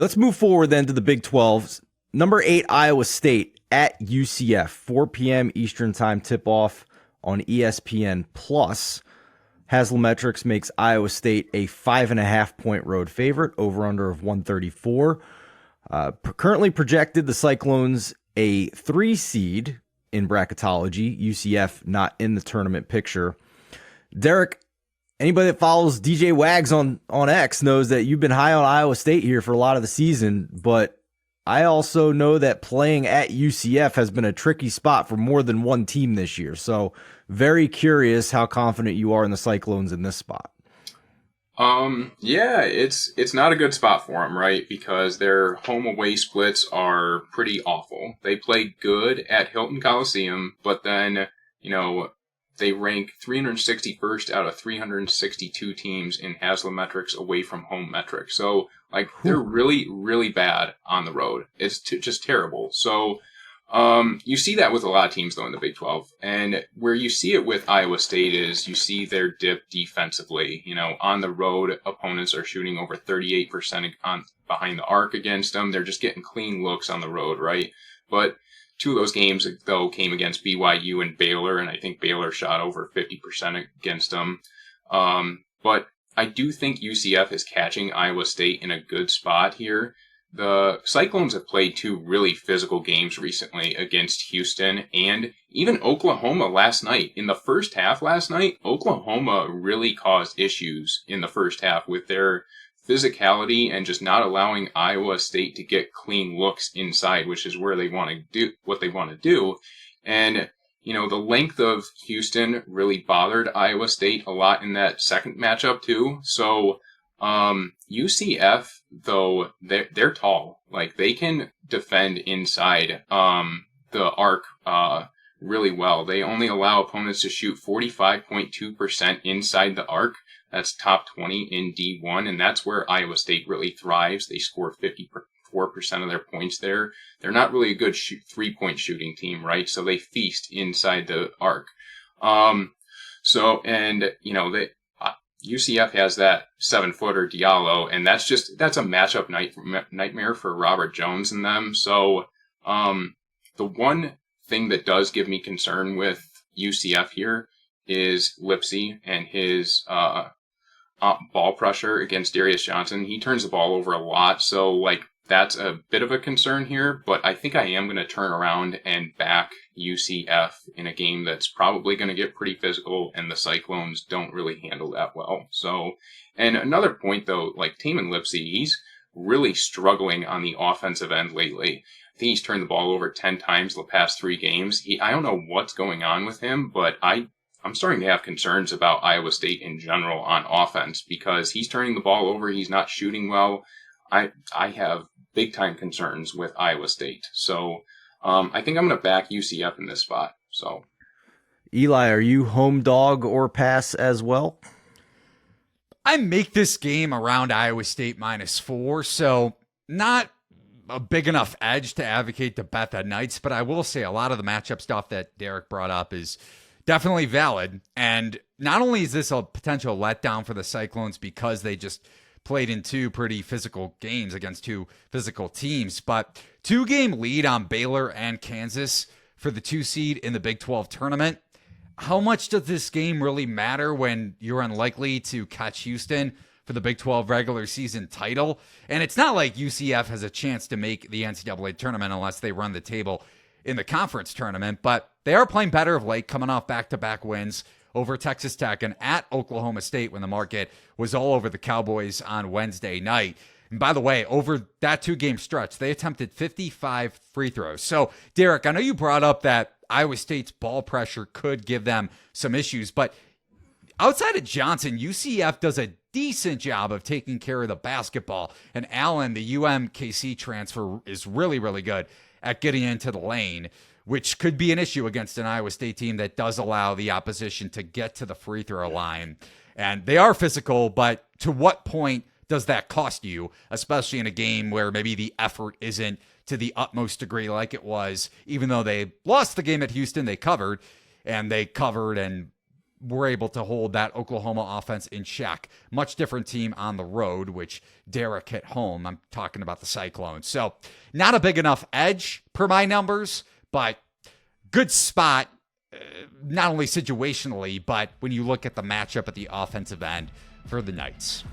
Let's move forward then to the Big 12. Number 8, Iowa State at UCF, 4 p.m. Eastern Time tip-off on ESPN+. Haslametrics makes Iowa State a 5.5-point road favorite, over-under of 134. Currently projected, the Cyclones a 3 seed in bracketology, UCF not in the tournament picture. Derek, anybody that follows DJ Wags on X knows that you've been high on Iowa State here for a lot of the season, but I also know that playing at UCF has been a tricky spot for more than one team this year. So very curious how confident you are in the Cyclones in this spot. Yeah, it's not a good spot for them, right? Because their home away splits are pretty awful. They play good at Hilton Coliseum, but then, they rank 361st out of 362 teams in Haslametrics away from home metrics. So, they're really, really bad on the road. It's just terrible. So, you see that with a lot of teams, though, in the Big 12. And where you see it with Iowa State is you see their dip defensively. On the road, opponents are shooting over 38% behind the arc against them. They're just getting clean looks on the road, right? But 2 of those games, though, came against BYU and Baylor, and I think Baylor shot over 50% against them. But I do think UCF is catching Iowa State in a good spot here. The Cyclones have played 2 really physical games recently against Houston and even Oklahoma last night. In the first half last night, Oklahoma really caused issues in the first half with their physicality and just not allowing Iowa State to get clean looks inside, which is where they want to do what they want to do. And, the length of Houston really bothered Iowa State a lot in that second matchup too. So, UCF, though, they're tall. They can defend inside, the arc, really well. They only allow opponents to shoot 45.2% inside the arc. That's top 20 in D1, and that's where Iowa State really thrives. They score 54% of their points there. They're not really a good 3-point shooting team, right? So they feast inside the arc. UCF has that 7-footer Diallo, and that's a matchup nightmare for Robert Jones and them. So, the one thing that does give me concern with UCF here is Lipsy and his, ball pressure against Darius Johnson. He turns the ball over a lot, so that's a bit of a concern here, but I think I am going to turn around and back UCF in a game that's probably going to get pretty physical, and the Cyclones don't really handle that well. So, and another point though, Tamin Lipsy, he's really struggling on the offensive end lately. I think he's turned the ball over 10 times the past 3 games. I don't know what's going on with him, but I'm starting to have concerns about Iowa State in general on offense because he's turning the ball over. He's not shooting well. I have big time concerns with Iowa State. So, I think I'm going to back UCF in this spot. So, Eli, are you home dog or pass as well? I make this game around Iowa State -4, so not a big enough edge to advocate to bet the Knights, but I will say a lot of the matchup stuff that Derek brought up is definitely valid. And not only is this a potential letdown for the Cyclones because they just played in 2 pretty physical games against 2 physical teams, but 2-game lead on Baylor and Kansas for the 2 seed in the Big 12 tournament. How much does this game really matter when you're unlikely to catch Houston for the Big 12 regular season title? And it's not like UCF has a chance to make the NCAA tournament unless they run the table in the conference tournament, but they are playing better of late, coming off back-to-back wins over Texas Tech and at Oklahoma State when the market was all over the Cowboys on Wednesday night. And by the way, over that 2-game stretch, they attempted 55 free throws. So, Derek, I know you brought up that Iowa State's ball pressure could give them some issues, but outside of Johnson, UCF does a decent job of taking care of the basketball. And Allen, the UMKC transfer, is really, really good at getting into the lane, which could be an issue against an Iowa State team that does allow the opposition to get to the free throw line. And they are physical, but to what point does that cost you, especially in a game where maybe the effort isn't to the utmost degree like it was, even though they lost the game at Houston, they covered and were able to hold that Oklahoma offense in check. Much different team on the road, which Derek hit home. I'm talking about the Cyclones. So not a big enough edge per my numbers, but good spot, not only situationally, but when you look at the matchup at the offensive end for the Knights.